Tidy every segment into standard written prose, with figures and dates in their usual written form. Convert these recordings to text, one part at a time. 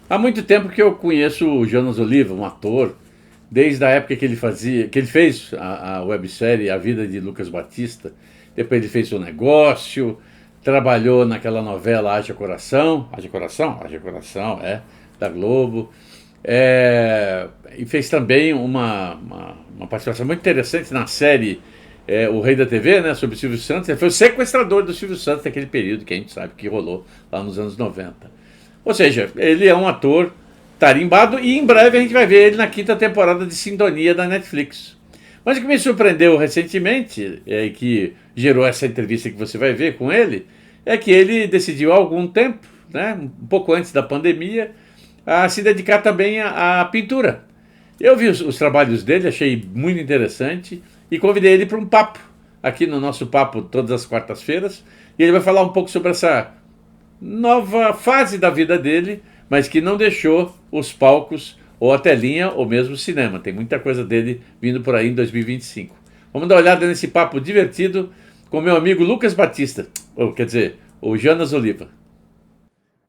Há muito tempo que eu conheço o Jonas Oliva, um ator, desde a época que ele fez a websérie A Vida de Lucas Batista. Depois ele fez o negócio, trabalhou naquela novela Haja Coração, da Globo. É, e fez também uma participação muito interessante na série O Rei da TV, né, sobre o Silvio Santos. Ele foi o sequestrador do Silvio Santos naquele período que a gente sabe que rolou lá nos anos 90. Ou seja, ele é um ator tarimbado e em breve a gente vai ver ele na quinta temporada de Sintonia da Netflix. Mas o que me surpreendeu recentemente, que gerou essa entrevista que você vai ver com ele, é que ele decidiu há algum tempo, né, um pouco antes da pandemia, a se dedicar também à pintura. Eu vi os trabalhos dele, achei muito interessante e convidei ele para um papo aqui no nosso papo todas as quartas-feiras. E ele vai falar um pouco sobre essa nova fase da vida dele, mas que não deixou os palcos ou a telinha ou mesmo o cinema. Tem muita coisa dele vindo por aí em 2025. Vamos dar uma olhada nesse papo divertido com meu amigo Lucas Batista, ou quer dizer, o Jonas Oliva.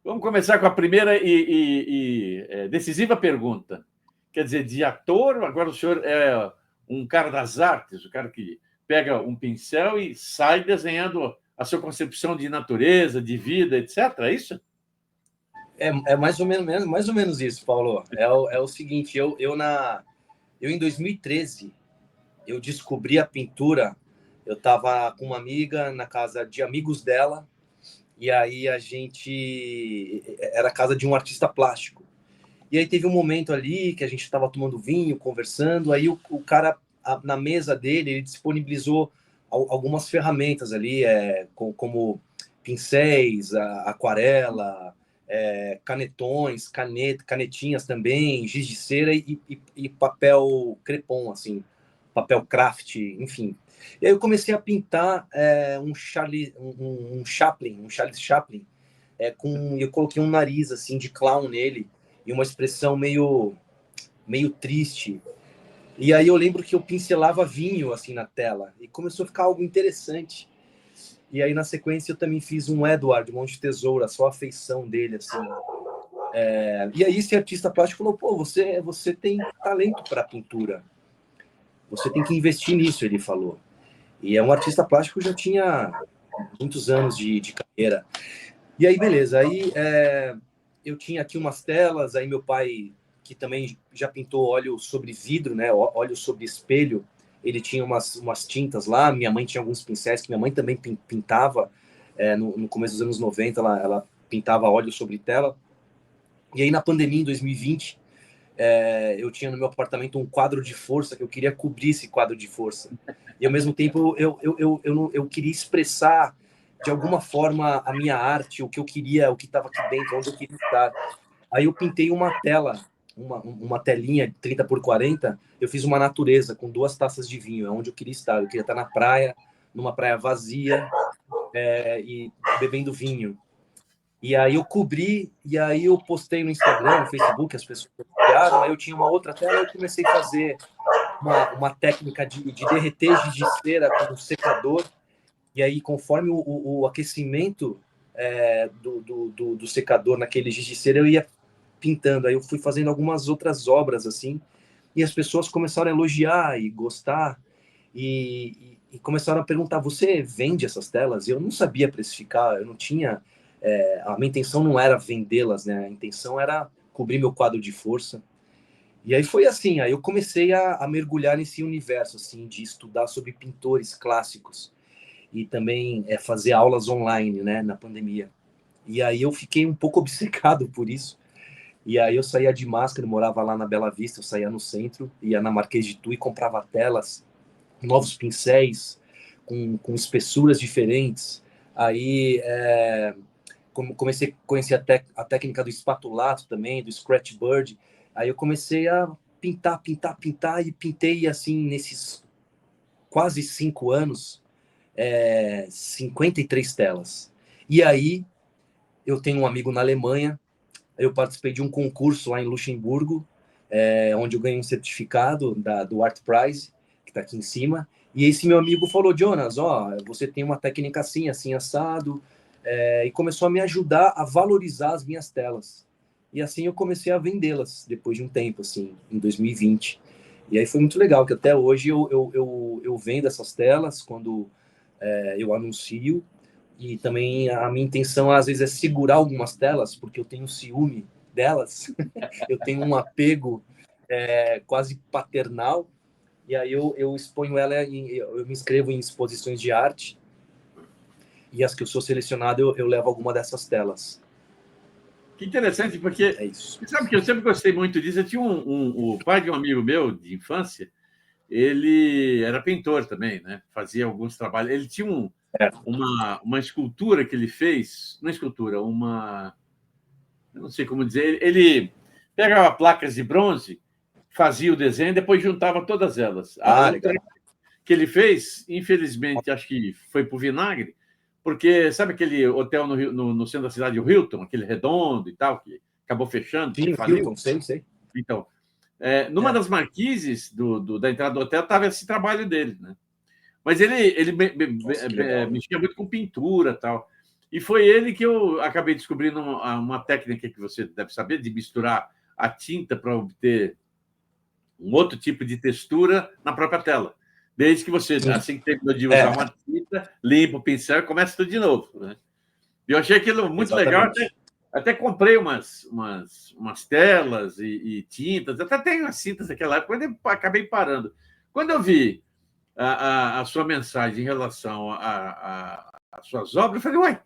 Vamos começar com a primeira e decisiva pergunta. Quer dizer, de ator, agora o senhor é um cara das artes, o cara que pega um pincel e sai desenhando a sua concepção de natureza, de vida, etc. É isso? É mais ou menos isso, Paulo. É o seguinte, eu em 2013, eu descobri a pintura. Eu estava com uma amiga na casa de amigos dela, e aí a gente era a casa de um artista plástico. E aí teve um momento ali que a gente estava tomando vinho, conversando, aí o cara, na mesa dele, ele disponibilizou algumas ferramentas ali, como pincéis, aquarela, canetões, canetinhas também, giz de cera e papel crepom, assim, papel craft, enfim. E aí eu comecei a pintar um Charles Chaplin, eu coloquei um nariz assim de clown nele e uma expressão meio triste. E aí eu lembro que eu pincelava vinho assim na tela e começou a ficar algo interessante. E aí na sequência eu também fiz um Edward, Monte de Tesoura, só a feição dele assim. E aí esse artista plástico falou: pô, você tem talento para pintura, você tem que investir nisso, ele falou. E é um artista plástico que já tinha muitos anos de carreira. E aí, beleza. Aí eu tinha aqui umas telas, aí meu pai, que também já pintou óleo sobre vidro, né? Óleo sobre espelho, ele tinha umas tintas lá, minha mãe tinha alguns pincéis, que minha mãe também pintava, no começo dos anos 90, ela pintava óleo sobre tela. E aí, na pandemia, em 2020, eu tinha no meu apartamento um quadro de força, que eu queria cobrir esse quadro de força. E, ao mesmo tempo, eu queria expressar, de alguma forma, a minha arte, o que eu queria, o que estava aqui dentro, onde eu queria estar. Aí eu pintei uma tela, uma telinha 30 por 40, eu fiz uma natureza com 2 taças de vinho, é onde eu queria estar. Eu queria estar na praia, numa praia vazia, e bebendo vinho. E aí eu cobri, e aí eu postei no Instagram, no Facebook, as pessoas copiaram, aí eu tinha uma outra tela, eu comecei a fazer uma técnica de derreter giz de cera com um secador, e aí conforme o aquecimento do secador naquele giz de cera, eu ia pintando. Aí eu fui fazendo algumas outras obras assim, e as pessoas começaram a elogiar e gostar, e começaram a perguntar: você vende essas telas? Eu não sabia precificar, eu não tinha... a minha intenção não era vendê-las, né? A intenção era cobrir meu quadro de força. E aí foi assim, aí eu comecei a mergulhar nesse universo, assim, de estudar sobre pintores clássicos e também fazer aulas online, né, na pandemia. E aí eu fiquei um pouco obcecado por isso. E aí eu saía de máscara, morava lá na Bela Vista, eu saía no centro, ia na Marquês de Tu e comprava telas, novos pincéis, com espessuras diferentes. Aí comecei a conhecer a técnica do espatulato também, do scratchbird. Aí eu comecei a pintar, e pintei, assim, nesses quase 5 anos, 53 telas. E aí eu tenho um amigo na Alemanha, eu participei de um concurso lá em Luxemburgo, onde eu ganhei um certificado do Art Prize, que está aqui em cima, e esse meu amigo falou: Jonas, você tem uma técnica assim, assim, assado, e começou a me ajudar a valorizar as minhas telas. E assim eu comecei a vendê-las depois de um tempo, assim, em 2020. E aí foi muito legal, que até hoje eu vendo essas telas quando eu anuncio. E também a minha intenção, às vezes, é segurar algumas telas, porque eu tenho ciúme delas. Eu tenho um apego quase paternal. E aí eu exponho ela, eu me inscrevo em exposições de arte. E as que eu sou selecionado, eu levo alguma dessas telas. Que interessante, porque É isso. você sabe que eu sempre gostei muito disso. Eu tinha o pai de um amigo meu de infância, ele era pintor também, né? Fazia alguns trabalhos. Ele tinha É. uma escultura que ele fez, não escultura, eu não sei como dizer, ele pegava placas de bronze, fazia o desenho, depois juntava todas elas. Ah, O legal. que ele fez, infelizmente, acho que foi para o vinagre, porque sabe aquele hotel no centro da cidade, o Hilton, aquele redondo e tal, que acabou fechando, porque Sim, faliu? Hilton, sei. Então, numa É. das marquises da entrada do hotel estava esse trabalho dele, né? Mas ele Nossa, que legal. mexia muito com pintura e tal. E foi ele que eu acabei descobrindo uma técnica que você deve saber, de misturar a tinta para obter um outro tipo de textura na própria tela. Desde que você, assim que terminou de usar É, uma tinta, limpa o pincel e começa tudo de novo. Né? Eu achei aquilo muito legal, exatamente. até comprei umas telas e tintas, até tenho as tintas daquela época, mas eu acabei parando. Quando eu vi a sua mensagem em relação às suas obras, eu falei, uai,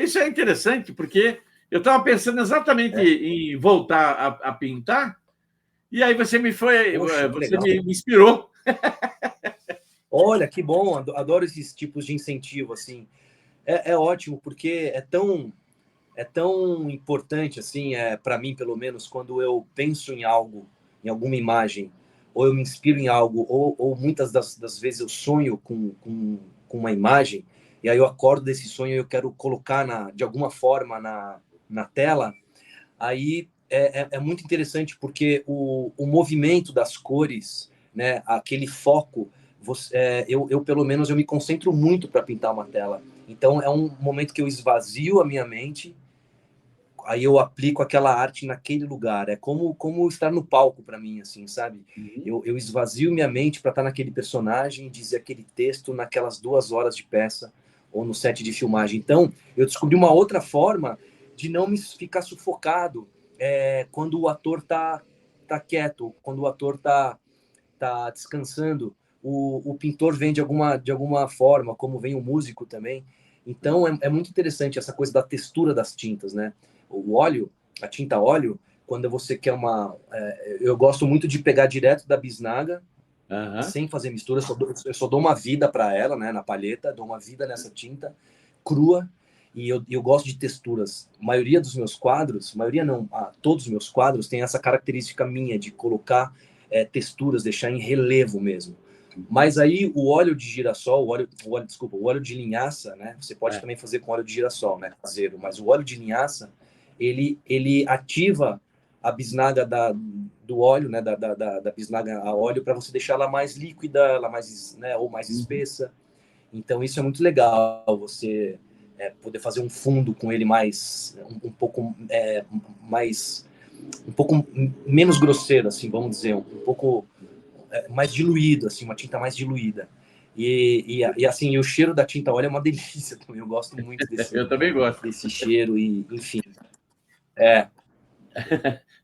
isso é interessante, porque eu estava pensando exatamente É. em voltar a pintar, e aí Poxa, que você legal. me inspirou. Olha, que bom, adoro esses tipos de incentivo, assim. É ótimo, porque é tão importante, assim, para mim, pelo menos, quando eu penso em algo, em alguma imagem, ou eu me inspiro em algo, ou muitas das vezes eu sonho com uma imagem, e aí eu acordo desse sonho e eu quero colocar de alguma forma na tela, aí é muito interessante, porque o movimento das cores, né, aquele foco, eu, pelo menos, eu me concentro muito para pintar uma tela. Então, é um momento que eu esvazio a minha mente, aí eu aplico aquela arte naquele lugar. É como estar no palco para mim, assim, sabe? Uhum. Eu esvazio minha mente para estar naquele personagem e dizer aquele texto naquelas 2 horas de peça ou no set de filmagem. Então, eu descobri uma outra forma de não me ficar sufocado quando o ator tá quieto, quando o ator tá descansando. O pintor vem de alguma forma, como vem o músico também. Então, é muito interessante essa coisa da textura das tintas, né? O óleo, a tinta óleo, quando você quer eu gosto muito de pegar direto da bisnaga, Aham. sem fazer mistura, eu só dou uma vida para ela, né, na palheta, dou uma vida nessa tinta crua, e eu gosto de texturas. A maioria dos meus quadros, maioria não, todos os meus quadros têm essa característica minha de colocar texturas, deixar em relevo mesmo. Mas aí o óleo de girassol, desculpa, o óleo de linhaça, né? Você pode É. também fazer com óleo de girassol, né? Caseiro. Mas o óleo de linhaça, ele ativa a bisnaga do óleo, né? Da bisnaga a óleo, para você deixar ela mais líquida, ela mais, né? Ou mais Uhum. espessa. Então isso é muito legal, você poder fazer um fundo com ele mais, um pouco mais, um pouco menos grosseiro, assim, vamos dizer, um pouco mais diluído, assim, uma tinta mais diluída. E assim, o cheiro da tinta óleo é uma delícia também. Eu gosto muito desse, Eu também gosto. desse cheiro e, enfim. É,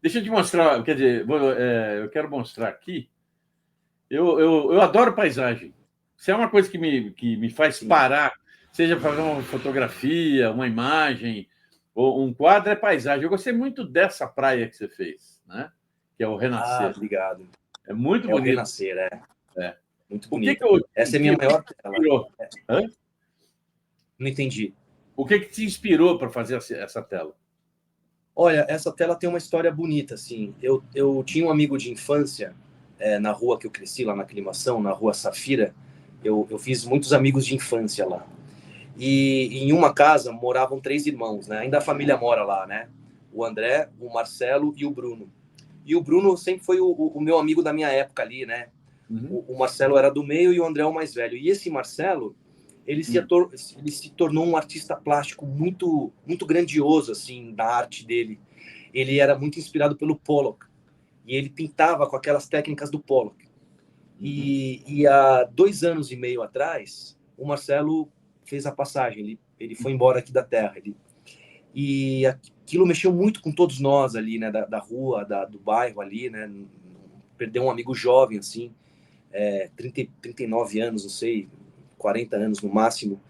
Deixa eu te mostrar, quer dizer, eu quero mostrar aqui. Eu adoro paisagem. Se é uma coisa que me faz sim. parar, seja para ver uma fotografia, uma imagem, ou um quadro, é paisagem. Eu gostei muito dessa praia que você fez, né? Que é o Ah, Renascer. obrigado. É muito É o bonito. Renascer, É. muito O que, bonita. que, eu, Essa é a minha que, o que maior te tela. inspirou? Hã? Não entendi. O que te inspirou para fazer essa tela? Olha, essa tela tem uma história bonita, assim. Eu tinha um amigo de infância na rua que eu cresci, lá na Aclimação, na rua Safira. Eu fiz muitos amigos de infância lá. E em uma casa moravam 3 irmãos, né? Ainda a família mora lá, né? O André, o Marcelo e o Bruno. E o Bruno sempre foi o meu amigo da minha época ali, né? Uhum. O Marcelo era do meio e o André é o mais velho. E esse Marcelo, ele se tornou um artista plástico muito, muito grandioso, assim, da arte dele. ele era muito inspirado pelo Pollock, e ele pintava com aquelas técnicas do Pollock. E há 2 anos e meio atrás, o Marcelo fez a passagem, ele foi embora aqui da Terra. E aquilo mexeu muito com todos nós ali, né, da rua, do bairro ali, né, perdeu um amigo jovem, assim, 39 anos, não sei, 40 anos no máximo.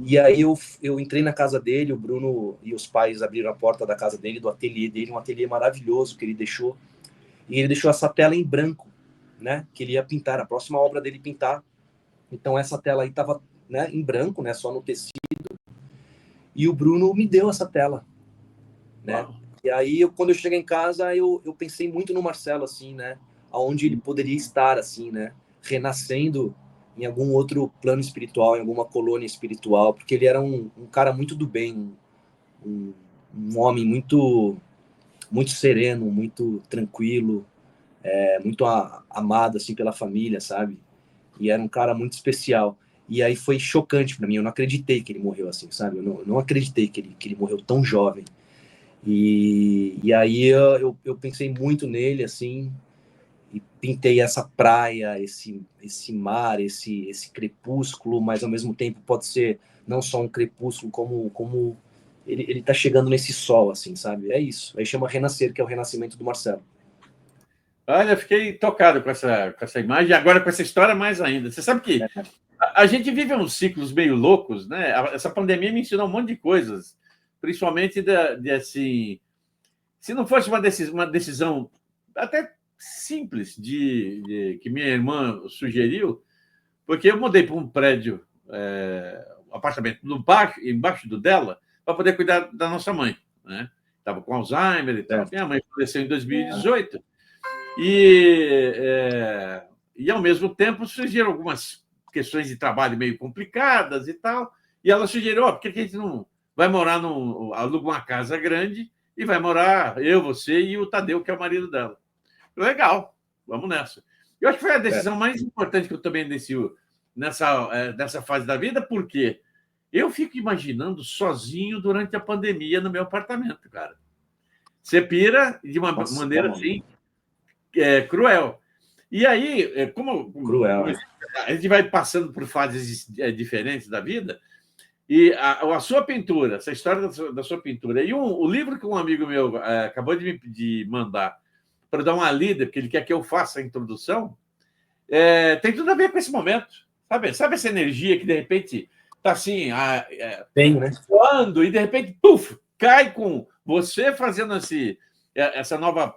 E aí eu entrei na casa dele, o Bruno e os pais abriram a porta da casa dele, do ateliê dele, um ateliê maravilhoso que ele deixou, e ele deixou essa tela em branco, né, que ele ia pintar, a próxima obra dele pintar. Então essa tela aí estava, né, em branco, né, só no tecido, e o Bruno me deu essa tela, né? Uau. E aí quando eu cheguei em casa eu pensei muito no Marcelo, assim, né, aonde ele poderia estar, assim, né, renascendo em algum outro plano espiritual, em alguma colônia espiritual, porque ele era um cara muito do bem, um homem muito sereno, muito tranquilo, muito amado, assim, pela família, sabe? E era um cara muito especial. E aí foi chocante para mim, eu não acreditei que ele morreu assim, sabe? Eu não acreditei que ele morreu tão jovem. E aí eu pensei muito nele, assim, e pintei essa praia, esse mar, esse crepúsculo, mas ao mesmo tempo pode ser não só um crepúsculo, como ele tá chegando nesse sol, assim, sabe? É isso. Aí chama Renascer, que é o renascimento do Marcelo. Olha, fiquei tocado com essa imagem, e agora com essa história mais ainda. Você sabe que a gente vive uns ciclos meio loucos, né? Essa pandemia me ensinou um monte de coisas, principalmente assim, se não fosse uma decisão até simples que minha irmã sugeriu, porque eu mudei para um prédio, um apartamento embaixo do dela, para poder cuidar da nossa mãe, né? Estava com Alzheimer e tal. Minha mãe faleceu em 2018. E ao mesmo tempo, surgiram algumas questões de trabalho meio complicadas e tal. E ela sugeriu: por que a gente não vai morar aluga uma casa grande e vai morar eu, você e o Tadeu, que é o marido dela. Legal, vamos nessa. Eu acho que foi a decisão mais importante que eu tomei nessa fase da vida, porque eu fico imaginando sozinho durante a pandemia no meu apartamento, cara. Você pira de uma maneira assim, cruel. E aí, Cruel. A gente vai passando por fases diferentes da vida, e a sua pintura, essa história da sua pintura, e o livro que um amigo meu acabou de mandar para dar uma lida, porque ele quer que eu faça a introdução, tem tudo a ver com esse momento. Sabe essa energia que, de repente, está assim, tem, né? voando, e, de repente, puf, cai com você fazendo essa nova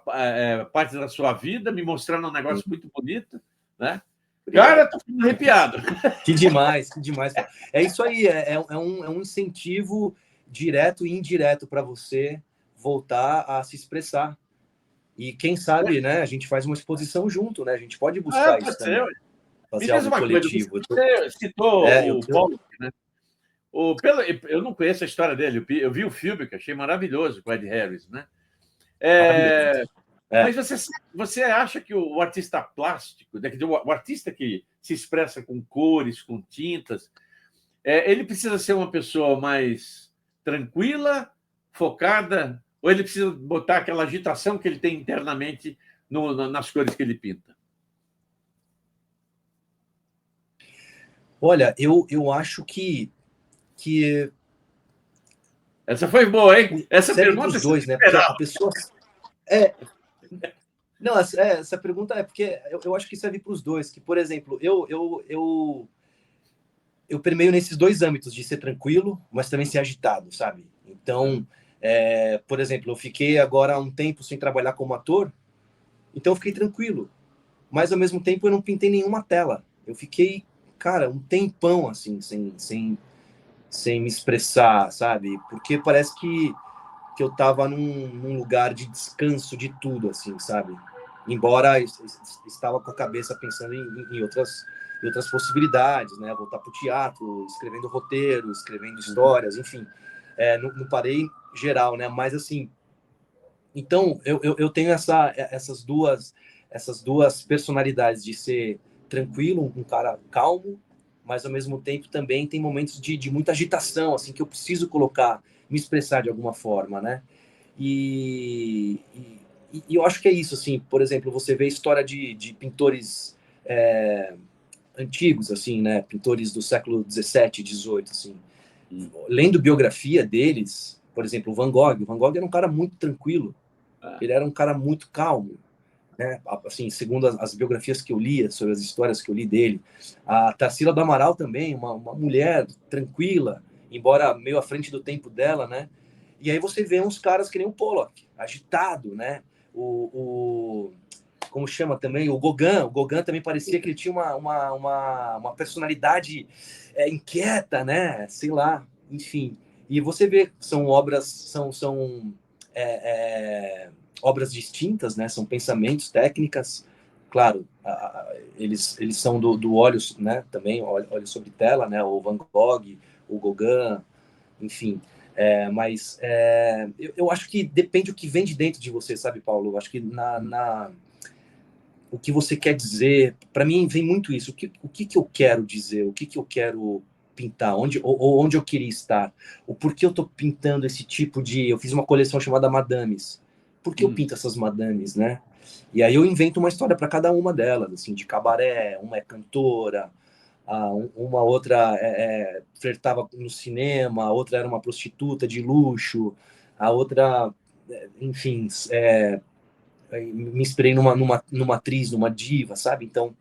parte da sua vida, me mostrando um negócio muito bonito, né? Obrigado. Cara, tô ficando arrepiado. Que demais, que demais. É isso aí, é um incentivo direto e indireto para você voltar a se expressar. E quem sabe, né, a gente faz uma exposição junto, né? A gente pode buscar isso também. Fazer algo coletivo. Você citou o Paulo, né? Eu não conheço a história dele, eu vi o filme, que achei maravilhoso, com o Ed Harris, né? Mas você acha que o artista plástico, o artista que se expressa com cores, com tintas, ele precisa ser uma pessoa mais tranquila, focada, ou ele precisa botar aquela agitação que ele tem internamente nas cores que ele pinta? Olha, eu acho que essa foi boa, hein? Essa pergunta dos dois, né? Porque a pessoa não, essa pergunta é porque eu acho que serve para os dois. Que, por exemplo, eu permeio nesses dois âmbitos de ser tranquilo, mas também ser agitado, sabe? Então, por exemplo, eu fiquei agora um tempo sem trabalhar como ator, então eu fiquei tranquilo, mas ao mesmo tempo eu não pintei nenhuma tela. Eu fiquei, cara, um tempão assim, sem me expressar, sabe? Porque parece que eu tava num lugar de descanso de tudo, assim, sabe? Embora estava com a cabeça pensando em outras possibilidades, né? Voltar para o teatro, escrevendo roteiro, escrevendo histórias, enfim. Não parei geral, né? Mas, assim, então, eu tenho essas duas personalidades de ser tranquilo, um cara calmo, mas, ao mesmo tempo, também tem momentos de muita agitação, assim, que eu preciso colocar, me expressar de alguma forma, né? E eu acho que é isso, assim, por exemplo, você vê a história de pintores antigos, assim, né, pintores do século 17, 18, assim, lendo biografia deles, por exemplo, o Van Gogh era um cara muito tranquilo, ele era um cara muito calmo, né, assim, segundo as biografias que eu lia, sobre as histórias que eu li dele. A Tarsila do Amaral também, uma mulher tranquila, embora meio à frente do tempo dela, né, e aí você vê uns caras que nem o Pollock, agitado, né, como chama também, o Gauguin também parecia que ele tinha uma personalidade inquieta, né? Sei lá, enfim. E você vê, são obras, são obras distintas, né? São pensamentos, técnicas. Claro, eles são do óleo, né? Também óleo sobre tela, né? O Van Gogh, o Gauguin, enfim. Mas eu acho que depende do que vem de dentro de você, sabe, Paulo? Eu acho que o que você quer dizer, para mim vem muito isso. O que eu quero dizer? O que eu quero pintar? Onde eu queria estar? O porquê eu estou pintando esse tipo de... Eu fiz uma coleção chamada Madames. Por que eu pinto essas madames, né? E aí eu invento uma história para cada uma delas, assim, de cabaré, uma é cantora, uma outra flertava no cinema, a outra era uma prostituta de luxo, a outra, enfim, me inspirei numa atriz, numa diva, sabe? Então,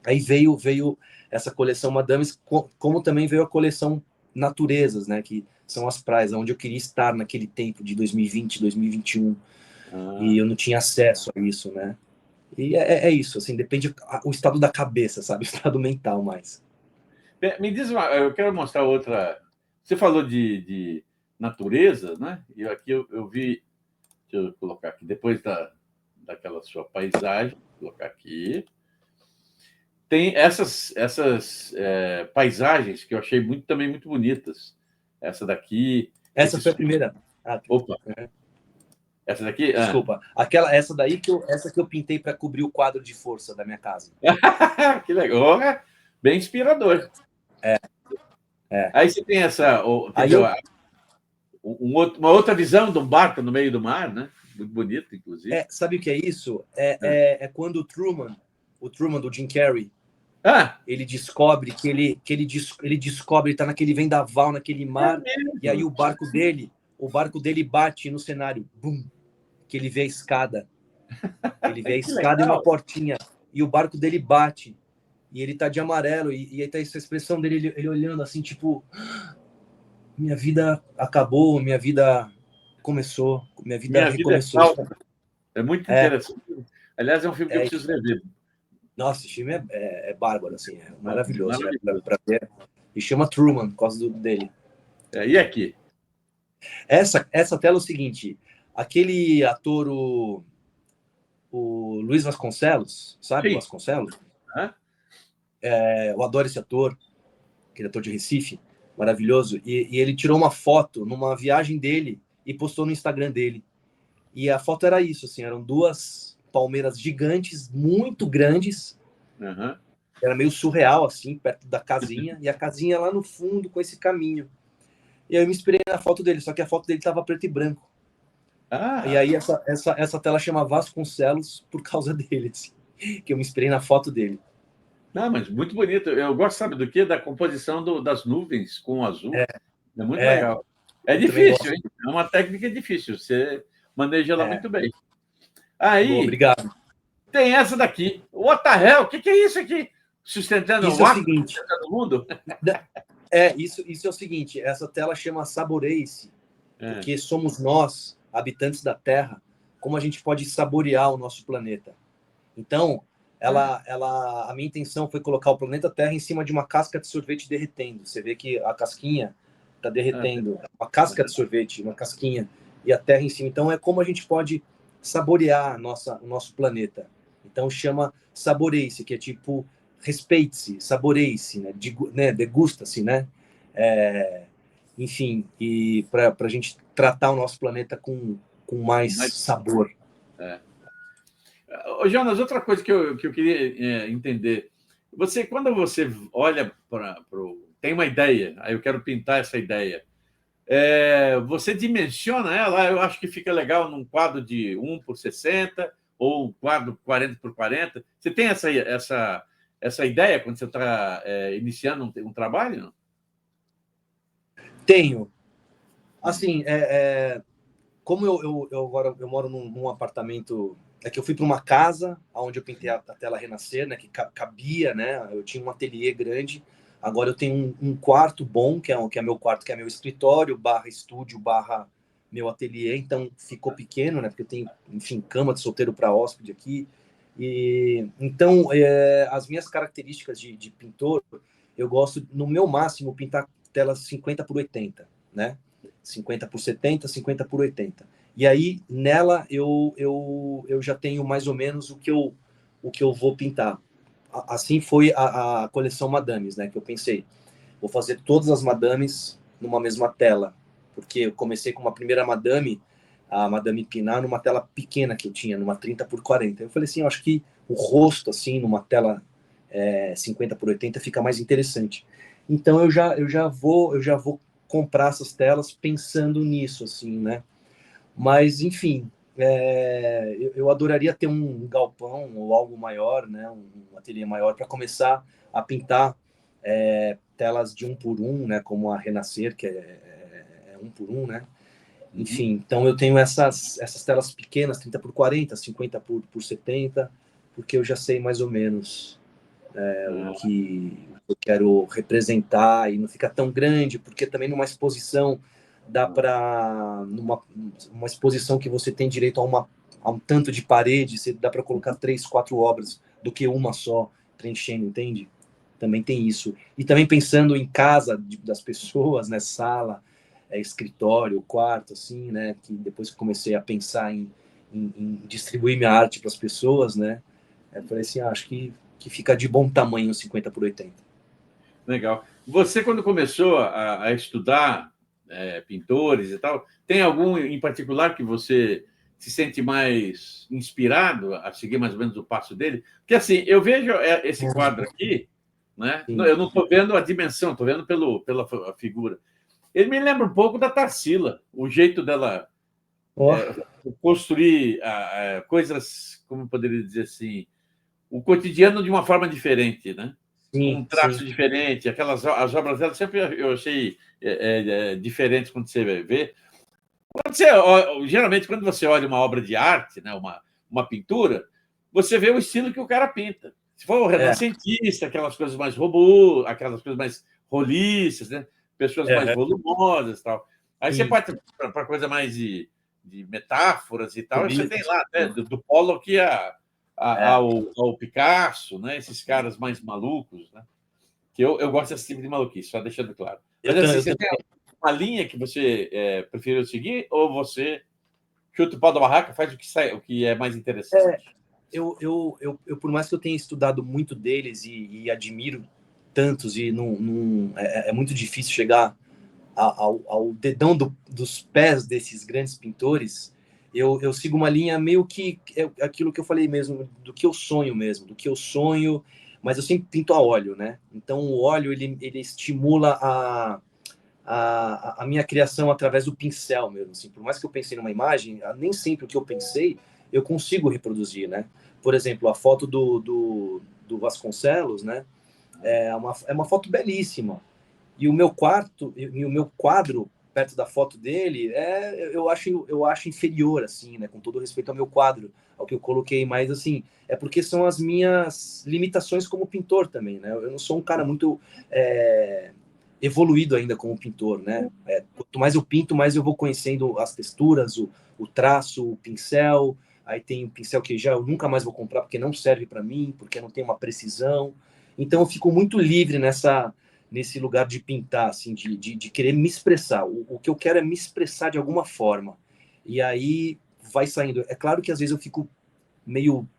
aí veio essa coleção Madames, como também veio a coleção Naturezas, né? Que são as praias, onde eu queria estar naquele tempo de 2020, 2021, e eu não tinha acesso a isso, né? E é isso, assim, depende o estado da cabeça, sabe? O estado mental mais. Me diz eu quero mostrar outra. Você falou de natureza, né? E aqui eu vi, deixa eu colocar aqui, depois daquela sua paisagem, vou colocar aqui. Tem essas paisagens que eu achei também muito bonitas. Essa daqui. Essa foi a primeira. Opa! Essa daqui? Desculpa. Essa que eu pintei para cobrir o quadro de força da minha casa. Que legal. Bem inspirador. Aí você tem essa. Entendeu? Uma outra visão de um barco no meio do mar, né? Muito bonito, inclusive. Sabe o que é isso? É quando o Truman do Jim Carrey, ele descobre ele descobre, tá naquele vendaval, naquele mar, e aí o barco dele bate no cenário, bum, que ele vê a escada. Ele vê a escada e uma portinha, e o barco dele bate, e ele tá de amarelo, e aí tá essa expressão dele, ele olhando assim, tipo, minha vida acabou, minha vida começou, minha vida recomeçou. É muito interessante. Aliás, é um filme que eu preciso rever. Nossa, esse filme é bárbaro, assim, é maravilhoso, né, pra ver. E chama Truman, por causa dele. E aqui? Essa tela é o seguinte, aquele ator, o Luiz Vasconcelos, sabe o Vasconcelos? Eu adoro esse ator, aquele ator de Recife, maravilhoso, e ele tirou uma foto numa viagem dele e postou no Instagram dele. E a foto era isso, assim, eram duas palmeiras gigantes, muito grandes, era meio surreal, assim, perto da casinha, e a casinha lá no fundo com esse caminho. E aí eu me inspirei na foto dele, só que a foto dele tava preto e branco. E aí essa tela chama Vasconcelos por causa dele, assim, que eu me inspirei na foto dele. Não, mas muito bonito. Eu gosto, sabe do quê? Da composição das nuvens com o azul. É muito legal. É difícil, hein? É uma técnica difícil. Você maneja ela muito bem. Aí, boa, obrigado. Tem essa daqui. What the hell? O que é isso aqui? Sustentando isso o é o seguinte, sustentando o mundo? Isso é o seguinte, essa tela chama Saboreie-se, porque somos nós, habitantes da Terra, como a gente pode saborear o nosso planeta. Então, a minha intenção foi colocar o planeta Terra em cima de uma casca de sorvete derretendo. Você vê que a casquinha está derretendo, uma casca de sorvete, uma casquinha, e a Terra em cima. Então, é como a gente pode saborear o nosso planeta. Então, chama Saboreie-se, que é tipo, respeite-se, saboreie-se, né? Degusta-se, né? Enfim, e para a gente tratar o nosso planeta com mais sabor. Jonas, outra coisa que eu queria entender. Quando você olha para tem uma ideia, aí eu quero pintar essa ideia. você dimensiona ela, eu acho que fica legal num quadro de 1 por 60 ou um quadro 40 por 40. Você tem essa ideia quando você está iniciando um trabalho? Não? Tenho. Assim, como eu agora eu moro num apartamento, é que eu fui para uma casa onde eu pintei a tela renascer, né, que cabia, né, eu tinha um ateliê grande, agora eu tenho um quarto bom, que é meu quarto, que é meu escritório, barra estúdio, barra meu ateliê, então ficou pequeno, né, porque eu tenho, enfim, cama de solteiro para hóspede aqui, e então as minhas características de pintor, eu gosto, no meu máximo, pintar telas 50 por 80, né, 50 por 70, 50 por 80. E aí, nela, eu já tenho mais ou menos o que eu vou pintar. Assim foi a coleção Madames, né? Que eu pensei, vou fazer todas as Madames numa mesma tela. Porque eu comecei com uma primeira Madame, a Madame Pinard, numa tela pequena que eu tinha, numa 30 por 40. Eu falei assim, eu acho que o rosto, assim, numa tela 50 por 80 fica mais interessante. Então eu já vou comprar essas telas pensando nisso, assim, né? Mas, enfim, eu adoraria ter um galpão ou algo maior, né? Um ateliê maior para começar a pintar telas de 1 por 1, né? Como a Renascer, que é 1 por 1, né? Uhum. Enfim, então eu tenho essas telas pequenas, 30 por 40, 50 por 70, porque eu já sei mais ou menos o Ah, que eu quero representar e não fica tão grande, porque também numa exposição dá para uma exposição que você tem direito a um tanto de parede, você dá para colocar 3, 4 obras do que uma só preenchendo, entende? Também tem isso. E também pensando em casa das pessoas, né, sala, escritório, quarto, assim, né, que depois que comecei a pensar em distribuir minha arte para as pessoas, né, eu falei assim, acho que fica de bom tamanho 50 por 80. legal. Você, quando começou a estudar pintores e tal, tem algum em particular que você se sente mais inspirado a seguir mais ou menos o passo dele? Porque, assim, eu vejo esse quadro aqui, né? Sim. Eu não estou vendo a dimensão, estou vendo pela figura. Ele me lembra um pouco da Tarsila, o jeito dela Ó, construir coisas, como eu poderia dizer assim, o cotidiano de uma forma diferente, né? Com sim, um sim. traço diferente. As obras dela sempre eu achei diferentes quando você vê. Geralmente, quando você olha uma obra de arte, né, uma pintura, você vê o estilo que o cara pinta. Se for o É, renascentista, aquelas coisas mais robô, aquelas coisas mais roliças, né? Pessoas mais é, volumosas, tal. Aí você sim. parte para coisa mais de metáforas e tal. E você tem Cubismo. lá, né, do Pollock É, ao Picasso, né? Esses caras mais malucos, né? Que eu gosto desse tipo de maluquice, só deixando claro. Mas assim, eu você tem também. uma linha que você preferiu seguir ou você chuta o pau da barraca, faz o que é mais É, interessante? por mais que eu tenha estudado muito deles e admiro tantos, e é muito difícil chegar ao dedão dos pés desses grandes pintores, eu sigo uma linha meio que aquilo que eu falei mesmo, do que eu sonho mesmo, do que eu sonho, mas eu sempre pinto a óleo, né? Então o óleo ele estimula a minha criação através do pincel mesmo. Assim, por mais que eu pensei numa imagem, nem sempre o que eu pensei eu consigo reproduzir, né? Por exemplo, a foto do Vasconcelos, né? É uma foto belíssima. E o meu quarto, e o meu quadro perto da foto dele, eu acho inferior, assim, né? Com todo respeito ao meu quadro, ao que eu coloquei, mas assim, é porque são as minhas limitações como pintor também, né? Eu não sou um cara muito evoluído ainda como pintor, né? Quanto mais eu pinto, mais eu vou conhecendo as texturas, o traço, o pincel. Aí tem o pincel que já eu nunca mais vou comprar porque não serve para mim, porque não tem uma precisão. Então eu fico muito livre nesse lugar de pintar, assim, de querer me expressar. O que eu quero é me expressar de alguma forma. E aí vai saindo. É claro que às vezes eu fico meio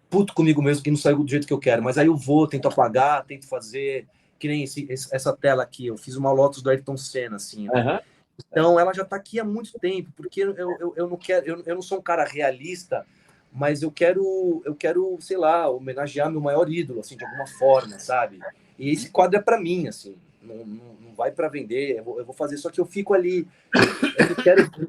puto comigo mesmo que não saiu do jeito que eu quero, mas aí eu vou, tento apagar, tento fazer, que nem essa tela aqui, eu fiz uma Lotus do Ayrton Senna, assim, né? Uhum. Então ela já está aqui há muito tempo, porque eu não quero, eu não sou um cara realista, mas eu quero, sei lá, homenagear meu maior ídolo, assim, de alguma forma, sabe? E esse quadro é para mim, assim, não vai para vender, eu vou fazer, só que eu fico ali,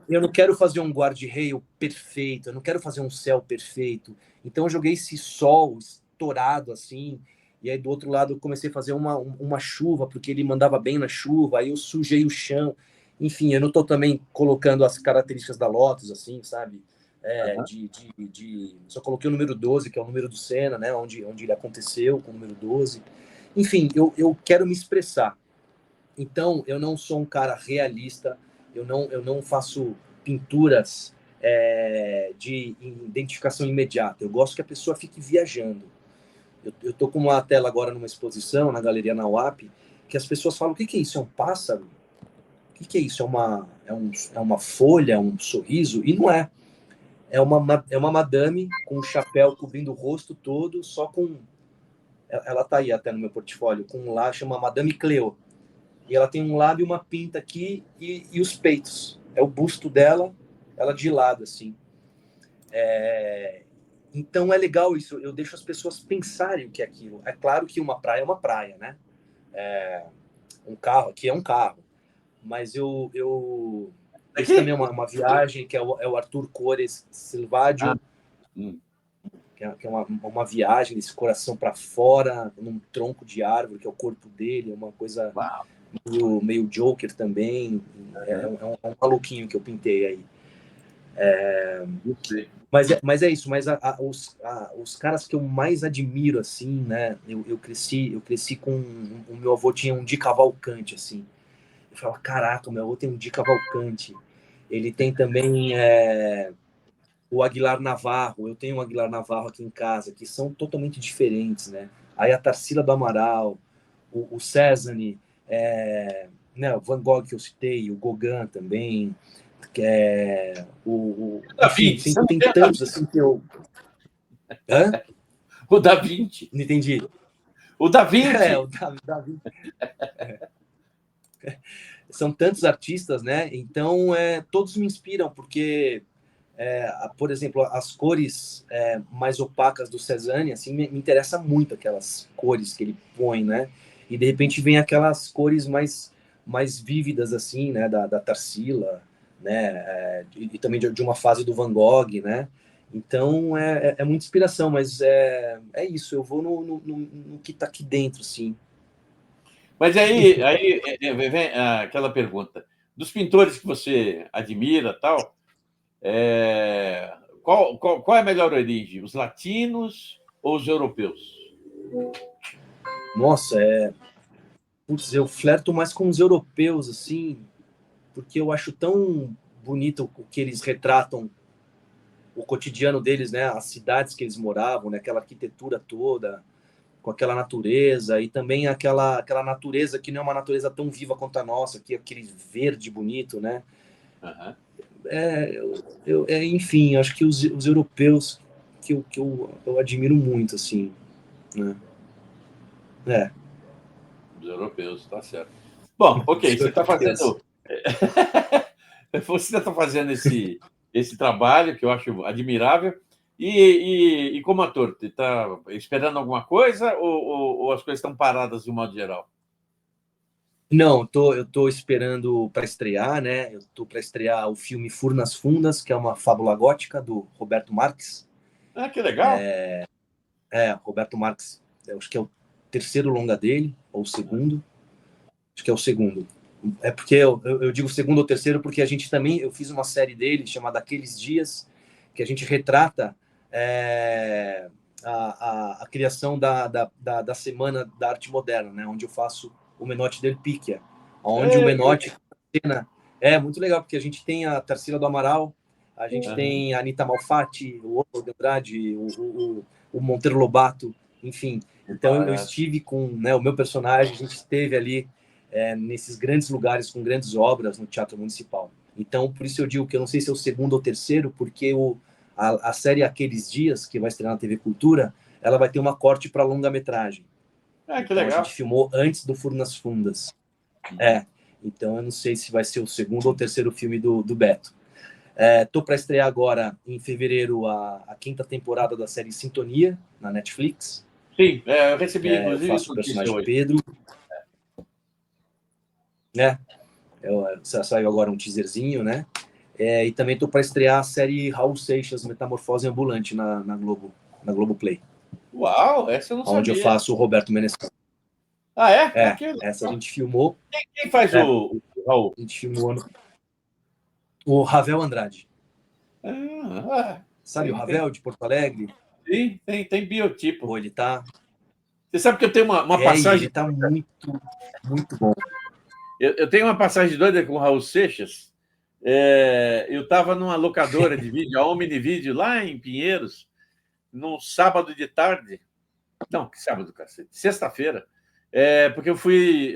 eu não quero fazer um guarda-reio perfeito, eu não quero fazer um céu perfeito, então eu joguei esse sol estourado assim, e aí do outro lado eu comecei a fazer uma chuva, porque ele mandava bem na chuva, aí eu sujei o chão, enfim, eu não estou também colocando as características da Lotus, assim, sabe? Só coloquei o número 12, que é o número do Senna, né? Onde ele aconteceu, com o número 12. Enfim, eu quero me expressar. Então, eu não sou um cara realista, eu não faço pinturas de identificação imediata. Eu gosto que a pessoa fique viajando. Eu tô com uma tela agora numa exposição na Galeria Nauap, que as pessoas falam, o que é isso? É um pássaro? O que é isso? É uma folha, é um sorriso? E não é. É uma madame com um chapéu cobrindo o rosto todo, só com... Ela tá aí até no meu portfólio, com um lá, chama Madame Cleo. E ela tem um lábio e uma pinta aqui e os peitos. É o busto dela, ela de lado, assim. Então é legal isso, eu deixo as pessoas pensarem o que é aquilo. É claro que uma praia é uma praia, né? Um carro aqui é um carro. Mas esse também é uma viagem, que é o Arthur Cores Silvaggio, que é uma viagem desse coração para fora, num tronco de árvore, que é o corpo dele, é uma coisa meio Joker também. É um maluquinho que eu pintei aí. Mas é isso, mas os caras que eu mais admiro, assim, né? Eu cresci com... O meu avô tinha um Di Cavalcanti, assim. Eu falava, caraca, o meu avô tem um Di Cavalcanti. Ele tem também o Aguilar Navarro. Eu tenho um Aguilar Navarro aqui em casa, que são totalmente diferentes, né? Aí a Tarsila do Amaral, o Cézanne, né, o Van Gogh que eu citei, o Gauguin também, que é enfim, tem tantos assim que eu... Hã? O Da Vinci. Não entendi. O Da Vinci. O Da Vinci. São tantos artistas, né? Então, todos me inspiram, porque, por exemplo, as cores mais opacas do Cézanne, assim, me interessa muito aquelas cores que ele põe, né? E, de repente, vem aquelas cores mais vívidas, assim, né? Da Tarsila, né? E também de uma fase do Van Gogh, né? Então, é muita inspiração, mas é isso, eu vou no que está aqui dentro, assim. Mas aí vem aquela pergunta. Dos pintores que você admira, tal, qual é a melhor origem? Os latinos ou os europeus? Nossa, putz, eu flerto mais com os europeus, assim, porque eu acho tão bonito o que eles retratam, o cotidiano deles, né? As cidades que eles moravam, né? Aquela arquitetura toda, com aquela natureza, e também aquela natureza que não é uma natureza tão viva quanto a nossa, que é aquele verde bonito, né? Enfim, acho que os europeus que eu admiro muito, assim, né? Os europeus, tá certo. Bom, ok, você está fazendo... Você está fazendo esse trabalho que eu acho admirável. E como ator, está esperando alguma coisa ou as coisas estão paradas de um modo geral? Não, eu tô esperando para estrear, né? Eu tô para estrear o filme Furnas Fundas, que é uma fábula gótica do Roberto Marques. Ah, que legal! Roberto Marques, eu acho que é o terceiro longa dele, ou o segundo. Acho que é o segundo. É porque eu digo segundo ou terceiro porque eu fiz uma série dele chamada Aqueles Dias, que a gente retrata a criação da Semana da Arte Moderna, né? Onde eu faço o Menotti del Picchia, onde o Menotti... É muito legal, porque a gente tem a Tarsila do Amaral, a gente tem a Anitta Malfatti, o Otto de Andrade, o Monteiro Lobato, enfim. Então eu estive com, né, o meu personagem, a gente esteve ali nesses grandes lugares com grandes obras no Teatro Municipal. Então, por isso eu digo que eu não sei se é o segundo ou terceiro, porque a série Aqueles Dias, que vai estrear na TV Cultura, ela vai ter uma corte para longa-metragem. Que legal. Então, a gente filmou antes do Furnas Fundas. Então eu não sei se vai ser o segundo ou terceiro filme do Beto. Tô para estrear agora, em fevereiro, a quinta temporada da série Sintonia, na Netflix. Sim, eu recebi, inclusive, eu faço o personagem Pedro. né? Saiu agora um teaserzinho, né? E também estou para estrear a série Raul Seixas, Metamorfose Ambulante, na Globoplay. Uau, essa eu não Onde eu sabia. faço o Roberto Menescal. Ah, é? Ah, Essa a gente filmou. Quem faz o Raul? A gente filmou o Ravel Andrade. Sabe o Ravel de Porto Alegre? Sim, tem biotipo. Pô, ele tá. Você sabe que eu tenho uma passagem. Ele tá muito, muito bom. Eu tenho uma passagem doida com o Raul Seixas. Eu estava numa locadora de vídeo, a Omnivideo, lá em Pinheiros, num sábado de tarde. Não, que sábado, cacete. Sexta-feira. Porque eu fui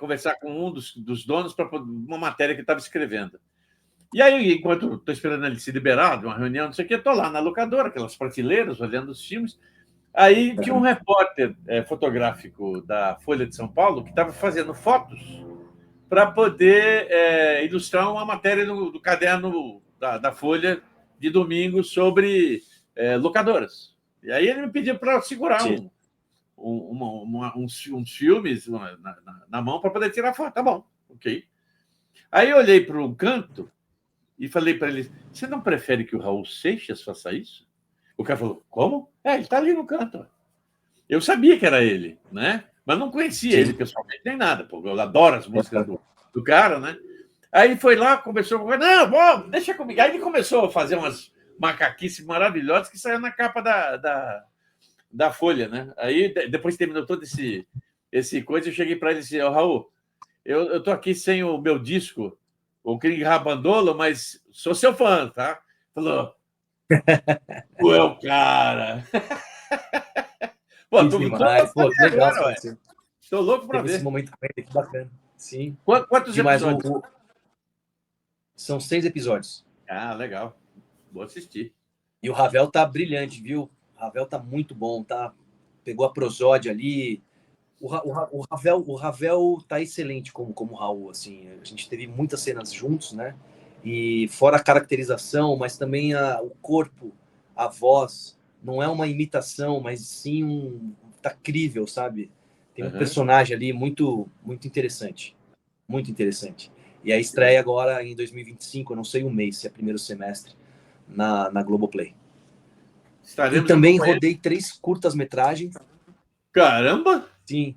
conversar com um dos donos para uma matéria que estava escrevendo. E aí, enquanto estou esperando ele se liberar de uma reunião, não sei o quê, estou lá na locadora, aquelas prateleiras, olhando os filmes. Aí tinha um repórter fotográfico da Folha de São Paulo que estava fazendo fotos para poder ilustrar uma matéria do caderno da Folha de domingo sobre locadoras. E aí ele me pediu para segurar uns filmes na mão para poder tirar foto. Tá bom, ok. Aí eu olhei para um canto e falei para ele: você não prefere que o Raul Seixas faça isso? O cara falou: como? Ele está ali no canto. Eu sabia que era ele, né? Mas não conhecia ele pessoalmente nem nada, porque eu adoro as músicas do cara, né? Aí foi lá, conversou com ele: não, bom, deixa comigo. Aí ele começou a fazer umas macaquices maravilhosas que saíram na capa da Folha, né? Aí depois terminou todo esse coisa, eu cheguei para ele e disse: Raul, eu tô aqui sem o meu disco, o King Rabandolo, mas sou seu fã, tá? Falou: tu é o cara. Pô, tô demais. Pô, que legal agora, você. Estou louco para ver. Esse momento com ele, que bacana. Sim. Quantos demais, episódios? São 6 episódios. Ah, legal. Vou assistir. E o Ravel tá brilhante, viu? O Ravel tá muito bom, tá? Pegou a prosódia ali. O Ravel tá excelente como Raul, assim. A gente teve muitas cenas juntos, né? E fora a caracterização, mas também o corpo, a voz, não é uma imitação, mas sim tá crível, sabe? Tem um personagem ali muito muito interessante. Muito interessante. E a estreia agora em 2025, eu não sei o mês, se é primeiro semestre, na Globoplay. E também rodei 3 curtas-metragens. Caramba! Sim.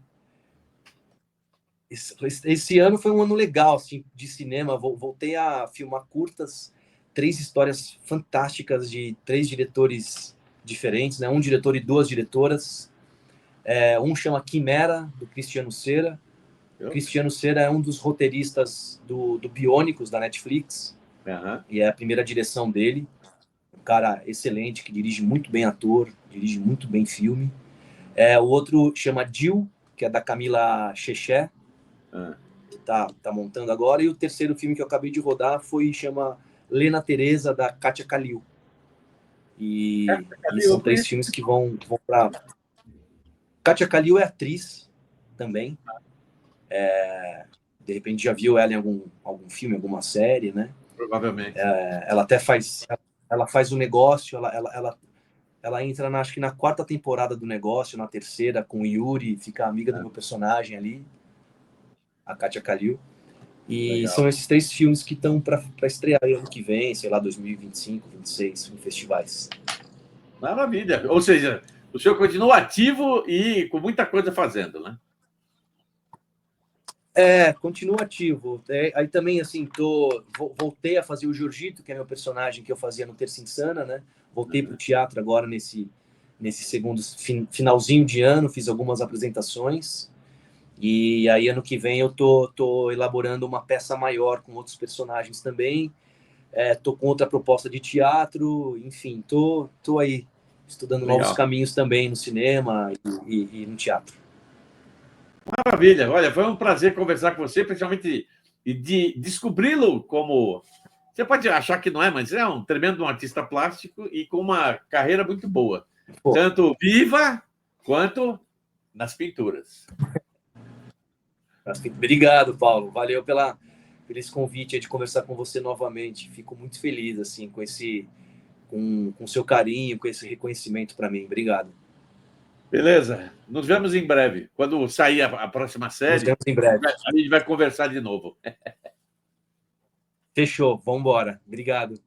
Esse ano foi um ano legal assim, de cinema. Voltei a filmar curtas, 3 histórias fantásticas de 3 diretores diferentes, né? Um diretor e 2 diretoras. Um chama Quimera, do Cristiano Cera. O Cristiano Cera é um dos roteiristas do Biônicos, da Netflix. E é a primeira direção dele. Um cara excelente, que dirige muito bem ator, dirige muito bem filme. O outro chama Jill, que é da Camila Xexé, que tá montando agora. E o terceiro filme que eu acabei de rodar chama Lena Teresa, da Kátia Kalil. E são 3 filmes que vão para... Kátia Kalil é atriz também. De repente já viu ela em algum filme, alguma série, né? Provavelmente. Ela até faz o negócio, ela entra, acho que na 4ª temporada do negócio, na 3ª, com o Yuri, fica amiga do meu personagem ali, a Kátia Kalil. E legal. São esses 3 filmes que estão para estrear ano que vem, sei lá, 2025, 2026, em festivais. Maravilha. Ou seja, o senhor continua ativo e com muita coisa fazendo, né? Continua ativo. Aí também, assim, voltei a fazer o Jorgito, que é meu personagem que eu fazia no Terça Insana, né? Voltei para o teatro agora nesse segundo finalzinho de ano, fiz algumas apresentações. E aí, ano que vem, eu tô elaborando uma peça maior com outros personagens também. Tô com outra proposta de teatro, enfim, tô aí estudando legal. Novos caminhos também no cinema e no teatro. Maravilha. Olha, foi um prazer conversar com você, principalmente de descobri-lo como... Você pode achar que não é, mas é um tremendo artista plástico e com uma carreira muito boa. Pô. Tanto viva quanto nas pinturas. Obrigado, Paulo. Valeu por esse convite de conversar com você novamente. Fico muito feliz assim com seu carinho, com esse reconhecimento para mim. Obrigado. Beleza? Nos vemos em breve. Quando sair a próxima série, Nos vemos em breve. a gente vai conversar de novo. Fechou, vamos embora. Obrigado.